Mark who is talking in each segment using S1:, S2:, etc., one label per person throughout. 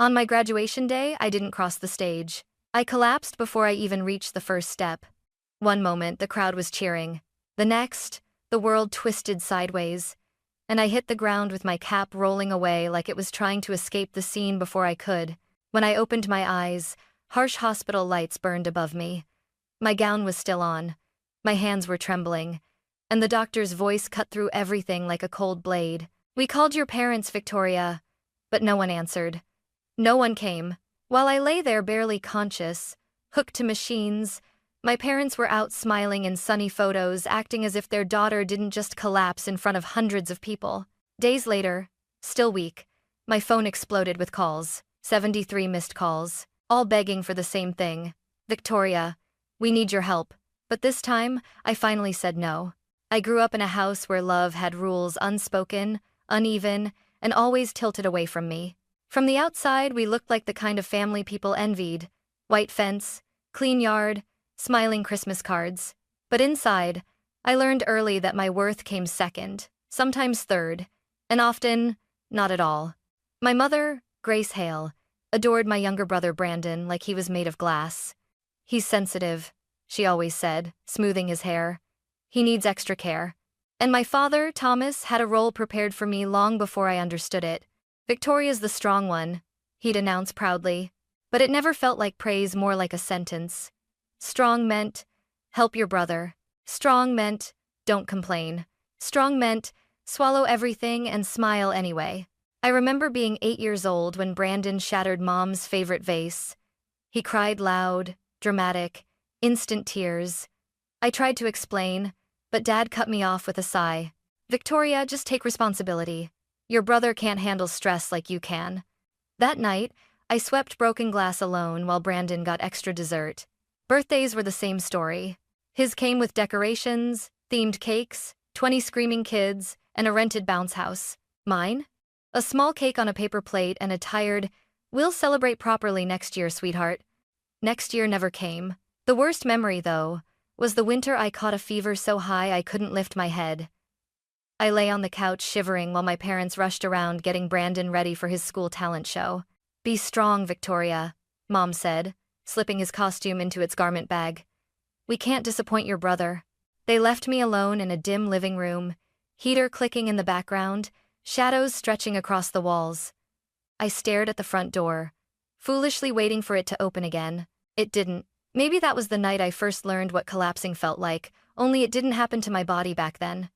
S1: On my graduation day, I didn't cross the stage. I collapsed before I even reached the first step. One moment, the crowd was cheering. The next, the world twisted sideways, and I hit the ground with my cap rolling away like it was trying to escape the scene before I could. When I opened my eyes, harsh hospital lights burned above me. My gown was still on. My hands were trembling, and the doctor's voice cut through everything like a cold blade. "We called your parents, Victoria," but no one answered. No one came. While I lay there barely conscious, hooked to machines, my parents were out smiling in sunny photos, acting as if their daughter didn't just collapse in front of hundreds of people. Days later, still weak, my phone exploded with calls, 73 missed calls, all begging for the same thing. "Victoria, we need your help." But this time, I finally said no. I grew up in a house where love had rules, unspoken, uneven, and always tilted away from me. From the outside, we looked like the kind of family people envied. White fence, clean yard, smiling Christmas cards. But inside, I learned early that my worth came second, sometimes third, and often, not at all. My mother, Grace Hale, adored my younger brother Brandon like he was made of glass. "He's sensitive," she always said, smoothing his hair. "He needs extra care." And my father, Thomas, had a role prepared for me long before I understood it. "Victoria's the strong one," he'd announce proudly. But it never felt like praise, more like a sentence. Strong meant, help your brother. Strong meant, don't complain. Strong meant, swallow everything and smile anyway. I remember being 8 years old when Brandon shattered Mom's favorite vase. He cried loud, dramatic, instant tears. I tried to explain, but Dad cut me off with a sigh. "Victoria, just take responsibility. Your brother can't handle stress like you can." That night, I swept broken glass alone while Brandon got extra dessert. Birthdays were the same story. His came with decorations, themed cakes, 20 screaming kids, and a rented bounce house. Mine? A small cake on a paper plate and a tired, "We'll celebrate properly next year, sweetheart." Next year never came. The worst memory, though, was the winter I caught a fever so high I couldn't lift my head. I lay on the couch shivering while my parents rushed around getting Brandon ready for his school talent show. "Be strong, Victoria," Mom said, slipping his costume into its garment bag. "We can't disappoint your brother." They left me alone in a dim living room, heater clicking in the background, shadows stretching across the walls. I stared at the front door, foolishly waiting for it to open again. It didn't. Maybe that was the night I first learned what collapsing felt like, only it didn't happen to my body back then.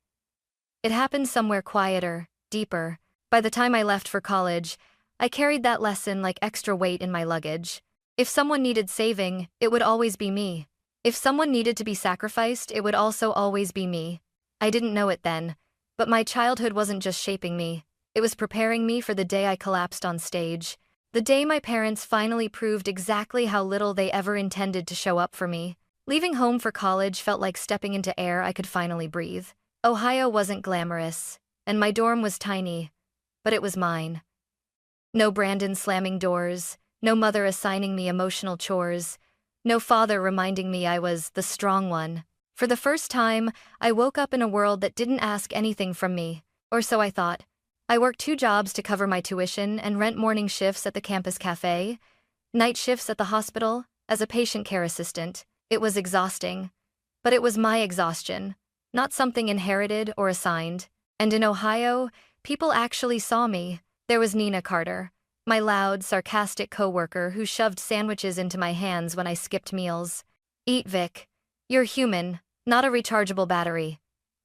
S1: It happened somewhere quieter, deeper. By the time I left for college, I carried that lesson like extra weight in my luggage. If someone needed saving, it would always be me. If someone needed to be sacrificed, it would also always be me. I didn't know it then, but my childhood wasn't just shaping me. It was preparing me for the day I collapsed on stage. The day my parents finally proved exactly how little they ever intended to show up for me. Leaving home for college felt like stepping into air I could finally breathe. Ohio wasn't glamorous, and my dorm was tiny, but it was mine. No Brandon slamming doors, no mother assigning me emotional chores, no father reminding me I was the strong one. For the first time, I woke up in a world that didn't ask anything from me, or so I thought. I worked 2 jobs to cover my tuition and rent morning shifts at the campus cafe, night shifts at the hospital, as a patient care assistant. It was exhausting, but it was my exhaustion, not something inherited or assigned. And in Ohio, people actually saw me. There was Nina Carter, my loud, sarcastic coworker who shoved sandwiches into my hands when I skipped meals. "Eat, Vic. You're human, not a rechargeable battery."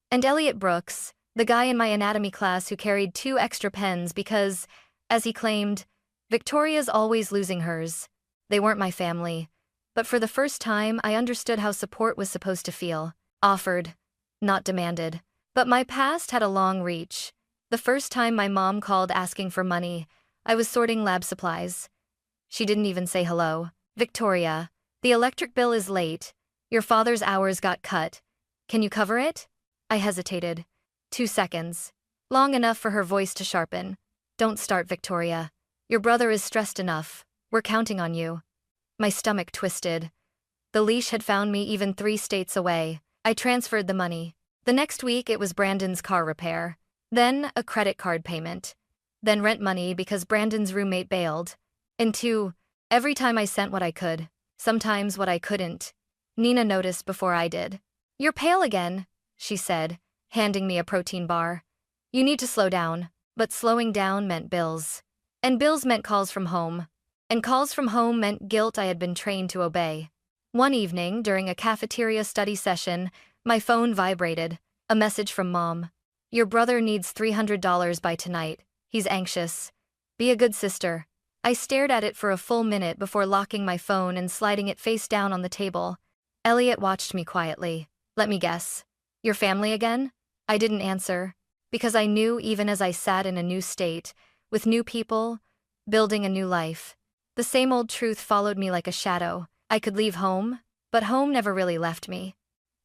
S1: And Elliot Brooks, the guy in my anatomy class who carried 2 extra pens because, as he claimed, Victoria's always losing hers. They weren't my family, but for the first time I understood how support was supposed to feel. Offered, not demanded. But my past had a long reach. The first time my mom called asking for money, I was sorting lab supplies. She didn't even say hello. "Victoria, the electric bill is late. Your father's hours got cut. Can you cover it?" I hesitated. 2 seconds. Long enough for her voice to sharpen. "Don't start, Victoria. Your brother is stressed enough. We're counting on you." My stomach twisted. The leash had found me even 3 states away. I transferred the money. The next week it was Brandon's car repair. Then a credit card payment. Then rent money because Brandon's roommate bailed. And two, every time I sent what I could, sometimes what I couldn't. Nina noticed before I did. "You're pale again," she said, handing me a protein bar. "You need to slow down." But slowing down meant bills. And bills meant calls from home. And calls from home meant guilt I had been trained to obey. One evening, during a cafeteria study session, my phone vibrated. A message from Mom. "Your brother needs $300 by tonight. He's anxious. Be a good sister." I stared at it for a full minute before locking my phone and sliding it face down on the table. Elliot watched me quietly. "Let me guess. Your family again?" I didn't answer, because I knew even as I sat in a new state, with new people, building a new life, the same old truth followed me like a shadow. I could leave home, but home never really left me.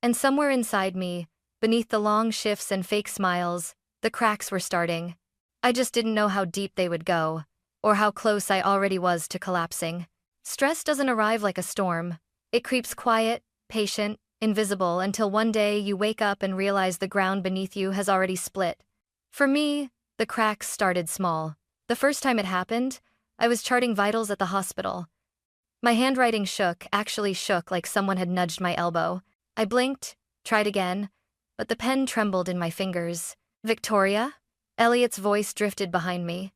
S1: And somewhere inside me, beneath the long shifts and fake smiles, the cracks were starting. I just didn't know how deep they would go, or how close I already was to collapsing. Stress doesn't arrive like a storm. It creeps quiet, patient, invisible until one day you wake up and realize the ground beneath you has already split. For me, the cracks started small. The first time it happened, I was charting vitals at the hospital. My handwriting shook, actually shook like someone had nudged my elbow. I blinked, tried again, but the pen trembled in my fingers. "Victoria?" Elliot's voice drifted behind me.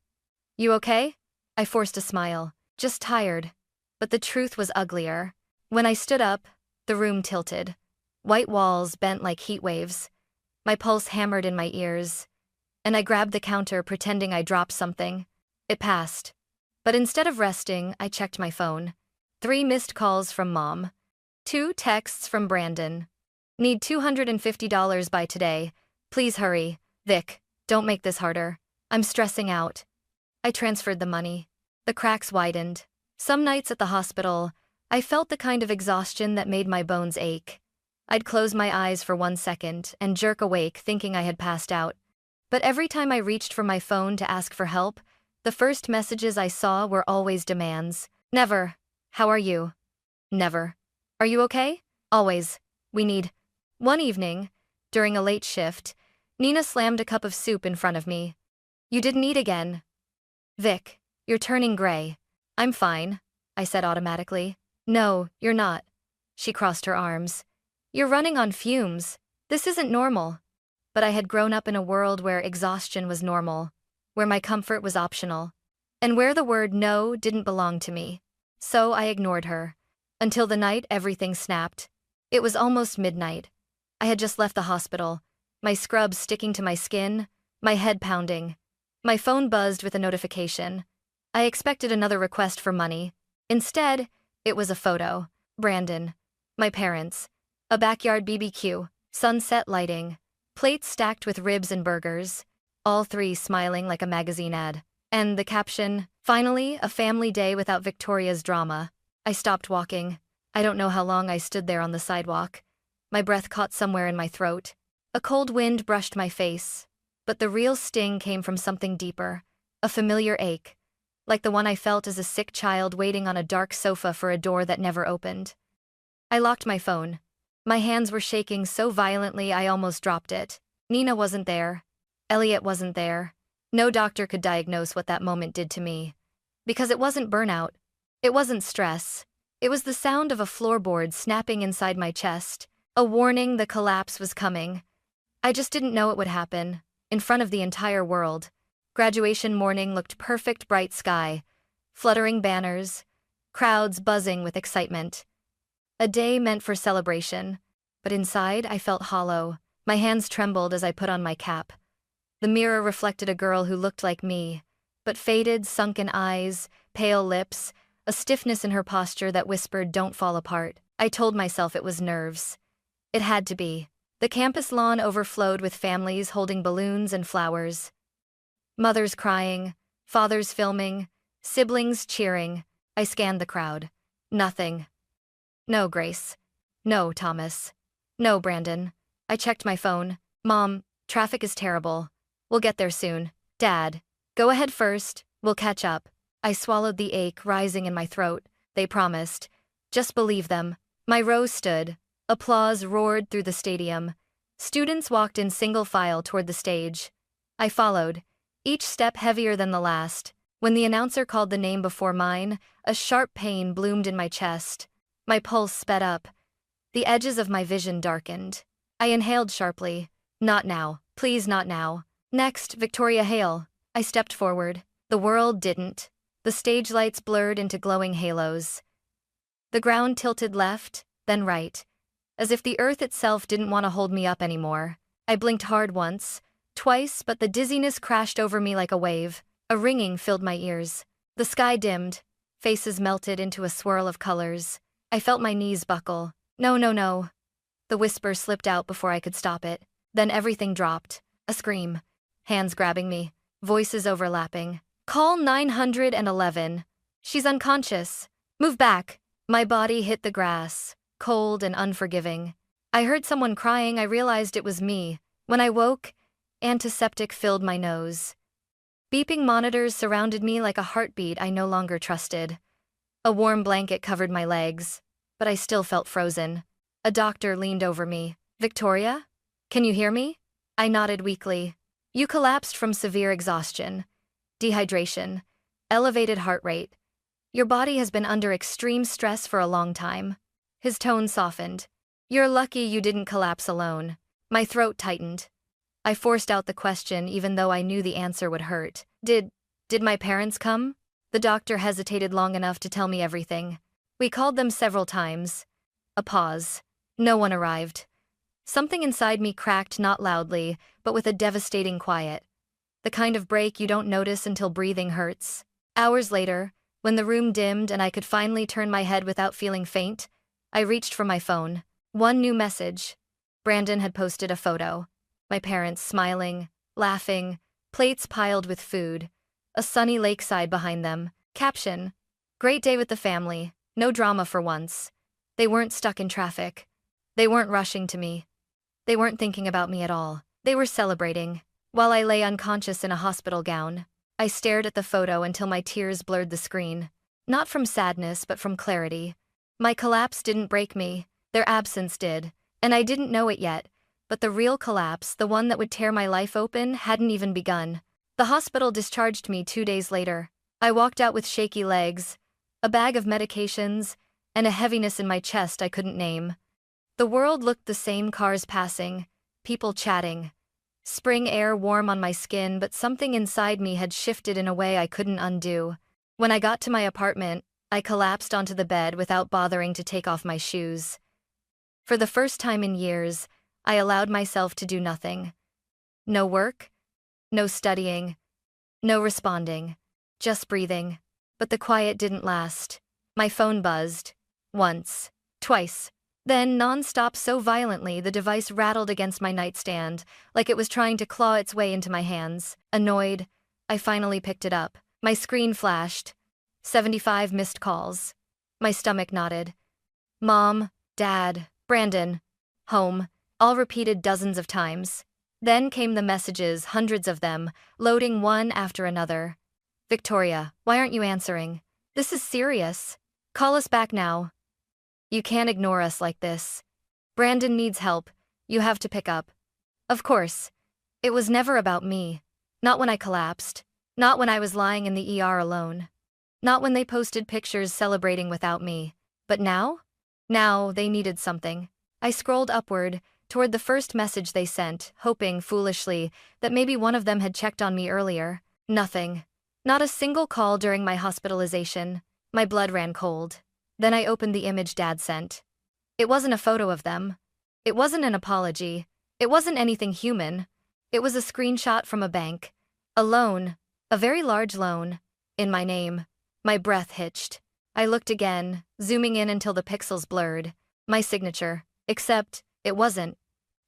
S1: "You okay?" I forced a smile. "Just tired." But the truth was uglier. When I stood up, the room tilted. White walls bent like heat waves. My pulse hammered in my ears. And I grabbed the counter pretending I dropped something. It passed. But instead of resting, I checked my phone. 3 missed calls from Mom. 2 texts from Brandon. "Need $250 by today. Please hurry. Vic, don't make this harder. I'm stressing out." I transferred the money. The cracks widened. Some nights at the hospital, I felt the kind of exhaustion that made my bones ache. I'd close my eyes for 1 second and jerk awake thinking I had passed out. But every time I reached for my phone to ask for help, the first messages I saw were always demands. Never. "How are you?" Never. "Are you okay?" Always. "We need." One evening, during a late shift, Nina slammed a cup of soup in front of me. "You didn't eat again." "Vic, you're turning gray." "I'm fine," I said automatically. "No, you're not." She crossed her arms. "You're running on fumes. This isn't normal." But I had grown up in a world where exhaustion was normal, where my comfort was optional, and where the word no didn't belong to me. So I ignored her. Until the night everything snapped. It was almost midnight. I had just left the hospital, my scrubs sticking to my skin, my head pounding. My phone buzzed with a notification. I expected another request for money. Instead, it was a photo. Brandon. My parents. A backyard BBQ. Sunset lighting. Plates stacked with ribs and burgers. All 3 smiling like a magazine ad. And the caption, "Finally, a family day without Victoria's drama." I stopped walking. I don't know how long I stood there on the sidewalk. My breath caught somewhere in my throat. A cold wind brushed my face. But the real sting came from something deeper. A familiar ache. Like the one I felt as a sick child waiting on a dark sofa for a door that never opened. I locked my phone. My hands were shaking so violently I almost dropped it. Nina wasn't there. Elliot wasn't there. No doctor could diagnose what that moment did to me. Because it wasn't burnout. It wasn't stress. It was the sound of a floorboard snapping inside my chest, a warning the collapse was coming. I just didn't know it would happen, in front of the entire world. Graduation morning looked perfect, bright sky, fluttering banners, crowds buzzing with excitement. A day meant for celebration, but inside I felt hollow. My hands trembled as I put on my cap. The mirror reflected a girl who looked like me, but faded, sunken eyes, pale lips, a stiffness in her posture that whispered, "Don't fall apart." I told myself it was nerves. It had to be. The campus lawn overflowed with families holding balloons and flowers. Mothers crying, fathers filming, siblings cheering. I scanned the crowd. Nothing. No Grace. No Thomas. No Brandon. I checked my phone. "Mom, traffic is terrible. We'll get there soon." "Dad, go ahead first. We'll catch up." I swallowed the ache rising in my throat. They promised. Just believe them. My row stood. Applause roared through the stadium. Students walked in single file toward the stage. I followed, each step heavier than the last. When the announcer called the name before mine, a sharp pain bloomed in my chest. My pulse sped up. The edges of my vision darkened. I inhaled sharply. Not now. Please, not now. Next, Victoria Hale. I stepped forward. The world didn't. The stage lights blurred into glowing halos. The ground tilted left, then right, as if the earth itself didn't want to hold me up anymore. I blinked hard once, twice, but the dizziness crashed over me like a wave. A ringing filled my ears. The sky dimmed. Faces melted into a swirl of colors. I felt my knees buckle. No, no, no. The whisper slipped out before I could stop it. Then everything dropped. A scream. Hands grabbing me. Voices overlapping. Call 911. She's unconscious. Move back. My body hit the grass, cold and unforgiving. I heard someone crying. I realized it was me. When I woke, antiseptic filled my nose. Beeping monitors surrounded me like a heartbeat I no longer trusted. A warm blanket covered my legs, but I still felt frozen. A doctor leaned over me. Victoria? Can you hear me? I nodded weakly. You collapsed from severe exhaustion, dehydration, elevated heart rate. Your body has been under extreme stress for a long time. His tone softened. You're lucky you didn't collapse alone. My throat tightened. I forced out the question even though I knew the answer would hurt. Did my parents come? The doctor hesitated long enough to tell me everything. We called them several times. A pause. No one arrived. Something inside me cracked, not loudly, but with a devastating quiet. The kind of break you don't notice until breathing hurts. Hours later, when the room dimmed and I could finally turn my head without feeling faint, I reached for my phone. One new message. Brandon had posted a photo. My parents smiling, laughing, plates piled with food. A sunny lakeside behind them. Caption. Great day with the family. No drama for once. They weren't stuck in traffic. They weren't rushing to me. They weren't thinking about me at all. They were celebrating. While I lay unconscious in a hospital gown, I stared at the photo until my tears blurred the screen. Not from sadness, but from clarity. My collapse didn't break me. Their absence did. And I didn't know it yet. But the real collapse, the one that would tear my life open, hadn't even begun. The hospital discharged me 2 days later. I walked out with shaky legs, a bag of medications, and a heaviness in my chest I couldn't name. The world looked the same, cars passing, people chatting. Spring air warm on my skin, but something inside me had shifted in a way I couldn't undo. When I got to my apartment, I collapsed onto the bed without bothering to take off my shoes. For the first time in years, I allowed myself to do nothing. No work, no studying, no responding, just breathing. But the quiet didn't last. My phone buzzed. Once, twice. Then, non-stop, so violently the device rattled against my nightstand, like it was trying to claw its way into my hands. Annoyed, I finally picked it up. My screen flashed. 75 missed calls. My stomach knotted. Mom, Dad, Brandon, home, all repeated dozens of times. Then came the messages, hundreds of them, loading one after another. Victoria, why aren't you answering? This is serious. Call us back now. You can't ignore us like this. Brandon needs help. You have to pick up. Of course. It was never about me. Not when I collapsed. Not when I was lying in the ER alone. Not when they posted pictures celebrating without me. But now? Now they needed something. I scrolled upward, toward the first message they sent, hoping, foolishly, that maybe one of them had checked on me earlier. Nothing. Not a single call during my hospitalization. My blood ran cold. Then I opened the image Dad sent. It wasn't a photo of them. It wasn't an apology. It wasn't anything human. It was a screenshot from a bank. A loan. A very large loan. In my name. My breath hitched. I looked again, zooming in until the pixels blurred. My signature. Except, it wasn't.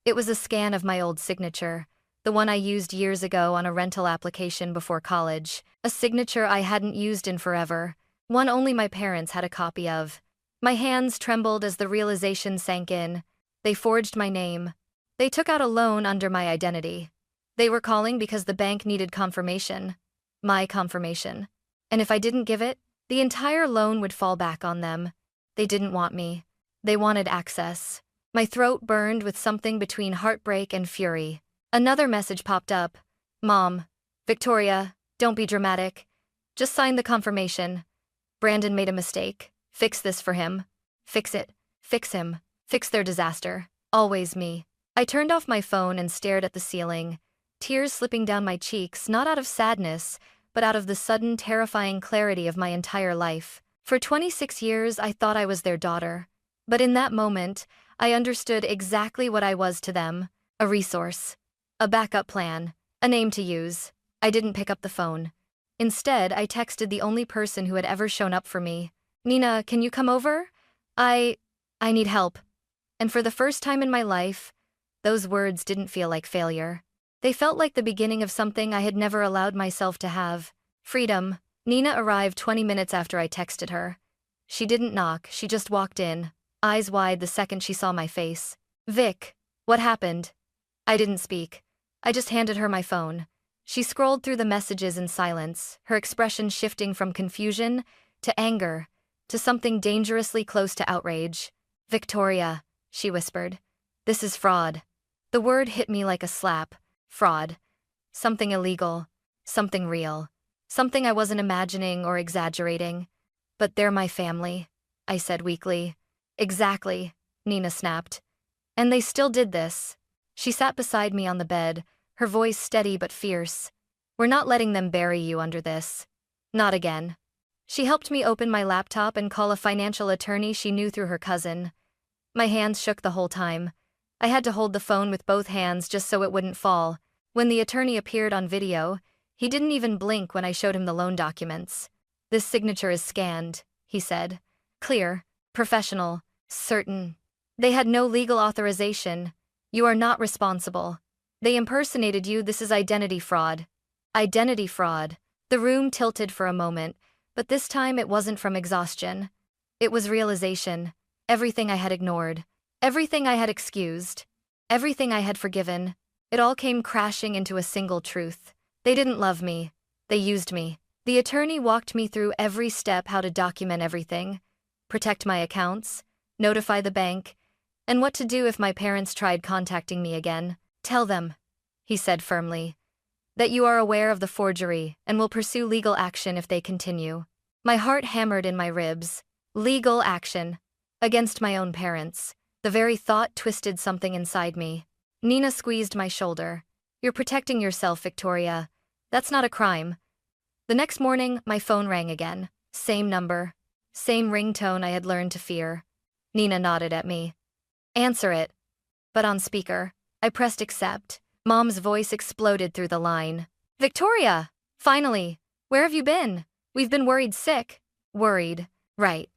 S1: It was a scan of my old signature. The one I used years ago on a rental application before college. A signature I hadn't used in forever. One only my parents had a copy of. My hands trembled as the realization sank in. They forged my name. They took out a loan under my identity. They were calling because the bank needed confirmation. My confirmation. And if I didn't give it, the entire loan would fall back on them. They didn't want me. They wanted access. My throat burned with something between heartbreak and fury. Another message popped up. Mom. Victoria, don't be dramatic. Just sign the confirmation. Brandon made a mistake. Fix this for him. Fix it. Fix him. Fix their disaster. Always me. I turned off my phone and stared at the ceiling, tears slipping down my cheeks, not out of sadness, but out of the sudden, terrifying clarity of my entire life. For 26 years, I thought I was their daughter. But in that moment, I understood exactly what I was to them: a resource, a backup plan, a name to use. I didn't pick up the phone. Instead, I texted the only person who had ever shown up for me. Nina, can you come over? I need help. And for the first time in my life, those words didn't feel like failure. They felt like the beginning of something I had never allowed myself to have. Freedom. Nina arrived 20 minutes after I texted her. She didn't knock, she just walked in, eyes wide the second she saw my face. Vic, what happened? I didn't speak. I just handed her my phone. She scrolled through the messages in silence, her expression shifting from confusion to anger to something dangerously close to outrage. Victoria, she whispered. This is fraud. The word hit me like a slap. Fraud. Something illegal. Something real. Something I wasn't imagining or exaggerating. But they're my family, I said weakly. Exactly, Nina snapped. And they still did this. She sat beside me on the bed, her voice steady but fierce. We're not letting them bury you under this. Not again. She helped me open my laptop and call a financial attorney she knew through her cousin. My hands shook the whole time. I had to hold the phone with both hands just so it wouldn't fall. When the attorney appeared on video, he didn't even blink when I showed him the loan documents. This signature is scanned, he said. Clear, professional, certain. They had no legal authorization. You are not responsible. They impersonated you. This is identity fraud. Identity fraud. The room tilted for a moment, but this time it wasn't from exhaustion. It was realization. Everything I had ignored. Everything I had excused. Everything I had forgiven. It all came crashing into a single truth. They didn't love me. They used me. The attorney walked me through every step: how to document everything, protect my accounts, notify the bank, and what to do if my parents tried contacting me again. Tell them, he said firmly, that you are aware of the forgery and will pursue legal action if they continue. My heart hammered in my ribs. Legal action. Against my own parents. The very thought twisted something inside me. Nina squeezed my shoulder. You're protecting yourself, Victoria. That's not a crime. The next morning, my phone rang again. Same number. Same ringtone I had learned to fear. Nina nodded at me. Answer it. But on speaker. I pressed accept. Mom's voice exploded through the line. Victoria! Finally! Where have you been? We've been worried sick. Worried. Right.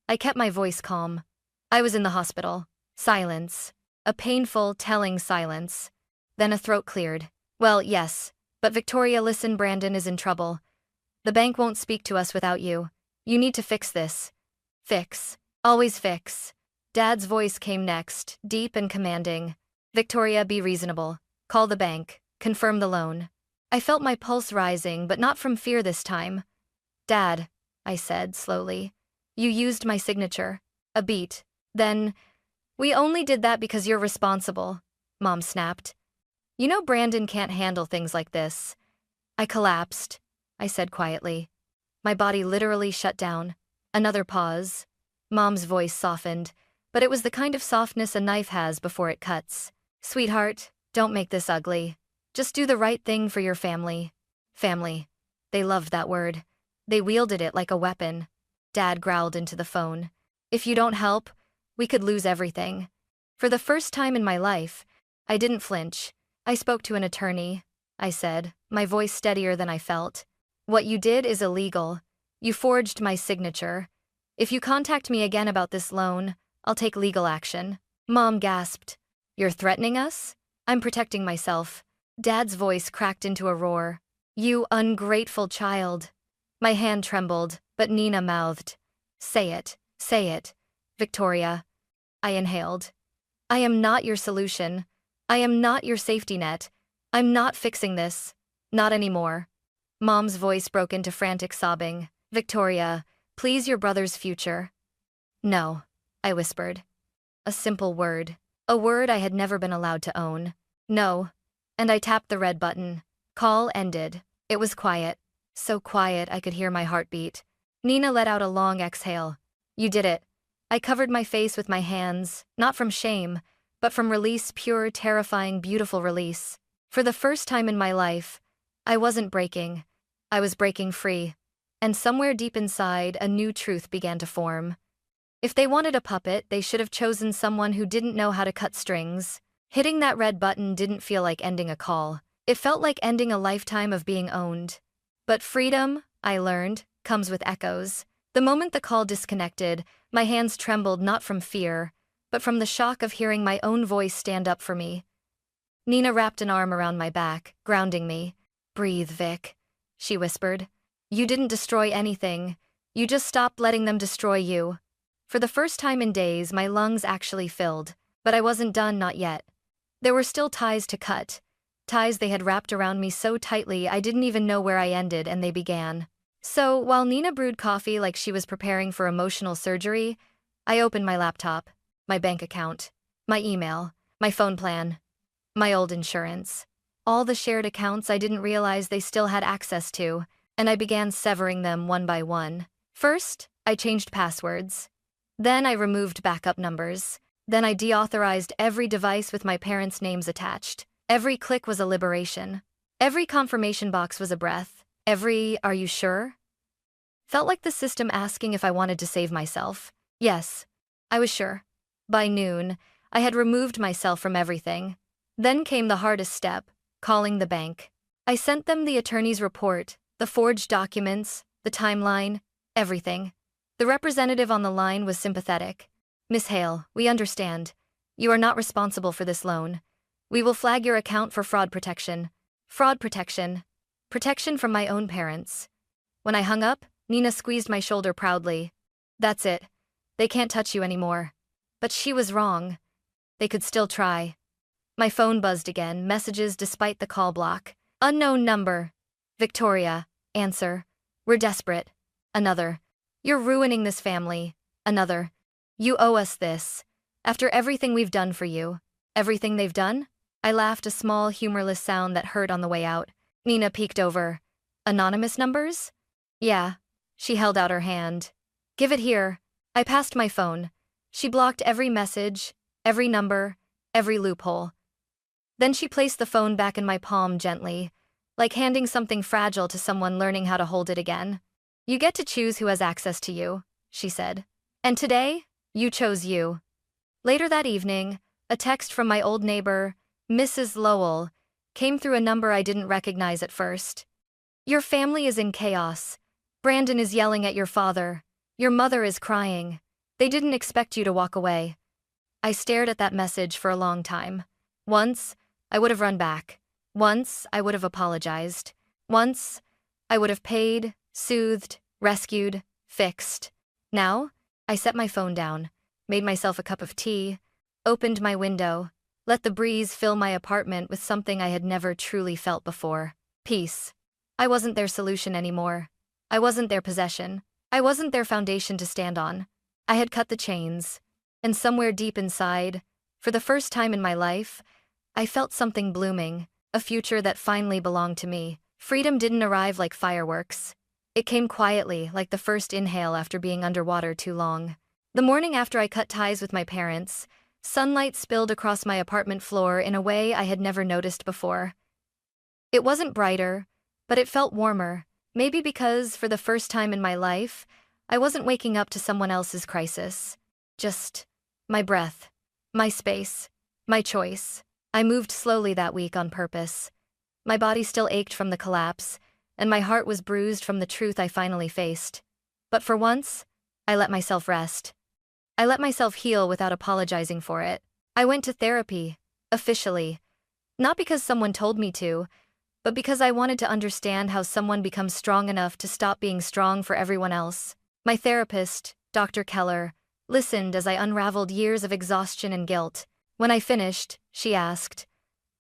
S1: I kept my voice calm. I was in the hospital. Silence. A painful, telling silence. Then a throat cleared. Well, yes. But Victoria, listen, Brandon is in trouble. The bank won't speak to us without you. You need to fix this. Fix. Always fix. Dad's voice came next, deep and commanding. Victoria, be reasonable. Call the bank. Confirm the loan. I felt my pulse rising, but not from fear this time. Dad, I said slowly. You used my signature. A beat. Then, we only did that because you're responsible, Mom snapped. You know Brandon can't handle things like this. I collapsed, I said quietly. My body literally shut down. Another pause. Mom's voice softened, but it was the kind of softness a knife has before it cuts. Sweetheart, don't make this ugly. Just do the right thing for your family. Family. They loved that word. They wielded it like a weapon. Dad growled into the phone. If you don't help, we could lose everything. For the first time in my life, I didn't flinch. I spoke to an attorney, I said, my voice steadier than I felt. What you did is illegal. You forged my signature. If you contact me again about this loan, I'll take legal action. Mom gasped. You're threatening us? I'm protecting myself. Dad's voice cracked into a roar. You ungrateful child. My hand trembled, but Nina mouthed. Say it, Victoria. I inhaled. I am not your solution. I am not your safety net. I'm not fixing this. Not anymore. Mom's voice broke into frantic sobbing. Victoria, please, your brother's future. No, I whispered. A simple word. A word I had never been allowed to own. No. And I tapped the red button. Call ended. It was quiet. so quiet I could hear my heartbeat. Nina let out a long exhale. You did it. I covered my face with my hands, not from shame, but from release, pure, terrifying, beautiful release. For the first time in my life, I wasn't breaking. I was breaking free. And somewhere deep inside, a new truth began to form. If they wanted a puppet, they should have chosen someone who didn't know how to cut strings. Hitting that red button didn't feel like ending a call. It felt like ending a lifetime of being owned. But freedom, I learned, comes with echoes. The moment the call disconnected, my hands trembled not from fear, but from the shock of hearing my own voice stand up for me. Nina wrapped an arm around my back, grounding me. Breathe, Vic, she whispered. You didn't destroy anything. You just stopped letting them destroy you. For the first time in days, my lungs actually filled, but I wasn't done, not yet. There were still ties to cut. Ties they had wrapped around me so tightly I didn't even know where I ended and they began. So, while Nina brewed coffee like she was preparing for emotional surgery, I opened my laptop, my bank account, my email, my phone plan, my old insurance. All the shared accounts I didn't realize they still had access to, and I began severing them one by one. First, I changed passwords. Then I removed backup numbers. Then I deauthorized every device with my parents' names attached. Every click was a liberation. Every confirmation box was a breath. Every "are you sure?" felt like the system asking if I wanted to save myself. Yes, I was sure. By noon, I had removed myself from everything. Then came the hardest step, calling the bank. I sent them the attorney's report, the forged documents, the timeline, everything. The representative on the line was sympathetic. Miss Hale, we understand. You are not responsible for this loan. We will flag your account for fraud protection. Fraud protection. Protection from my own parents. When I hung up, Nina squeezed my shoulder proudly. That's it. They can't touch you anymore. But she was wrong. They could still try. My phone buzzed again, messages despite the call block. Unknown number. Victoria. Answer. We're desperate. Another. You're ruining this family. Another. You owe us this. After everything we've done for you. Everything they've done? I laughed, a small, humorless sound that hurt on the way out. Nina peeked over. Anonymous numbers? Yeah. She held out her hand. Give it here. I passed my phone. She blocked every message, every number, every loophole. Then she placed the phone back in my palm gently, like handing something fragile to someone learning how to hold it again. You get to choose who has access to you, she said. And today, you chose you. Later that evening, a text from my old neighbor, Mrs. Lowell, came through a number I didn't recognize at first. Your family is in chaos. Brandon is yelling at your father. Your mother is crying. They didn't expect you to walk away. I stared at that message for a long time. Once, I would have run back. Once, I would have apologized. Once, I would have paid, soothed, rescued, fixed. Now, I set my phone down, made myself a cup of tea, opened my window, let the breeze fill my apartment with something I had never truly felt before. Peace. I wasn't their solution anymore. I wasn't their possession. I wasn't their foundation to stand on. I had cut the chains. And somewhere deep inside, for the first time in my life, I felt something blooming, a future that finally belonged to me. Freedom didn't arrive like fireworks. It came quietly, like the first inhale after being underwater too long. The morning after I cut ties with my parents, sunlight spilled across my apartment floor in a way I had never noticed before. It wasn't brighter, but it felt warmer, maybe because, for the first time in my life, I wasn't waking up to someone else's crisis. Just my breath, my space, my choice. I moved slowly that week on purpose. My body still ached from the collapse, and my heart was bruised from the truth I finally faced. But for once, I let myself rest. I let myself heal without apologizing for it. I went to therapy, officially. Not because someone told me to, but because I wanted to understand how someone becomes strong enough to stop being strong for everyone else. My therapist, Dr. Keller, listened as I unraveled years of exhaustion and guilt. When I finished, she asked,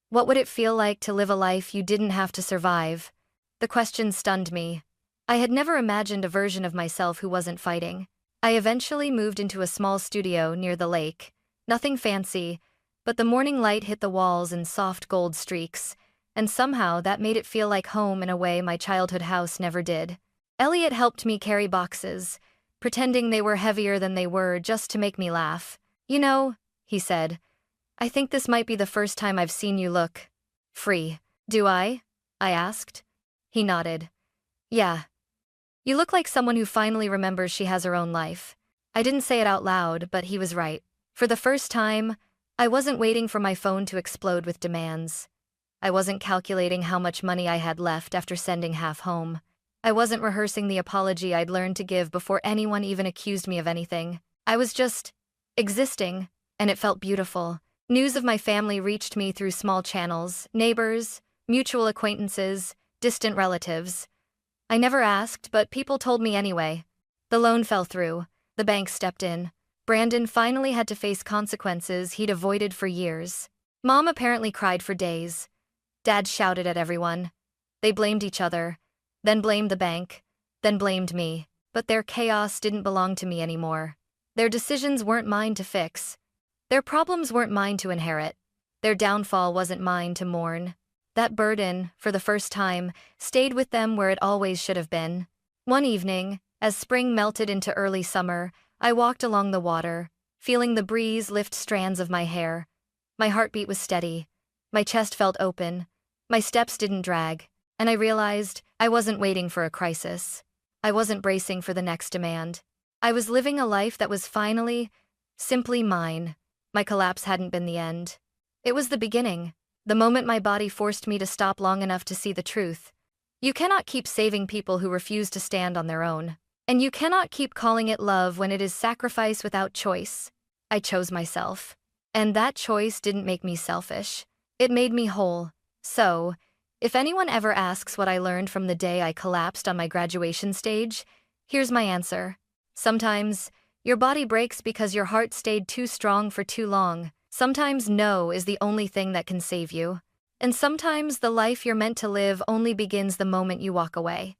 S1: "What would it feel like to live a life you didn't have to survive?" The question stunned me. I had never imagined a version of myself who wasn't fighting. I eventually moved into a small studio near the lake. Nothing fancy, but the morning light hit the walls in soft gold streaks, and somehow that made it feel like home in a way my childhood house never did. Elliot helped me carry boxes, pretending they were heavier than they were just to make me laugh. "You know," he said, "I think this might be the first time I've seen you look free." "Do I?" I asked. He nodded. "Yeah. You look like someone who finally remembers she has her own life." I didn't say it out loud, but he was right. For the first time, I wasn't waiting for my phone to explode with demands. I wasn't calculating how much money I had left after sending half home. I wasn't rehearsing the apology I'd learned to give before anyone even accused me of anything. I was just existing, and it felt beautiful. News of my family reached me through small channels, neighbors, mutual acquaintances, distant relatives. I never asked, but people told me anyway. The loan fell through. The bank stepped in. Brandon finally had to face consequences he'd avoided for years. Mom apparently cried for days. Dad shouted at everyone. They blamed each other, then blamed the bank, then blamed me. But their chaos didn't belong to me anymore. Their decisions weren't mine to fix. Their problems weren't mine to inherit. Their downfall wasn't mine to mourn. That burden, for the first time, stayed with them where it always should have been. One evening, as spring melted into early summer, I walked along the water, feeling the breeze lift strands of my hair. My heartbeat was steady. My chest felt open. My steps didn't drag. And I realized I wasn't waiting for a crisis. I wasn't bracing for the next demand. I was living a life that was finally, simply mine. My collapse hadn't been the end. It was the beginning, the moment my body forced me to stop long enough to see the truth. You cannot keep saving people who refuse to stand on their own. And you cannot keep calling it love when it is sacrifice without choice. I chose myself. And that choice didn't make me selfish. It made me whole. So, if anyone ever asks what I learned from the day I collapsed on my graduation stage, here's my answer. Sometimes, your body breaks because your heart stayed too strong for too long. Sometimes no is the only thing that can save you. And sometimes the life you're meant to live only begins the moment you walk away.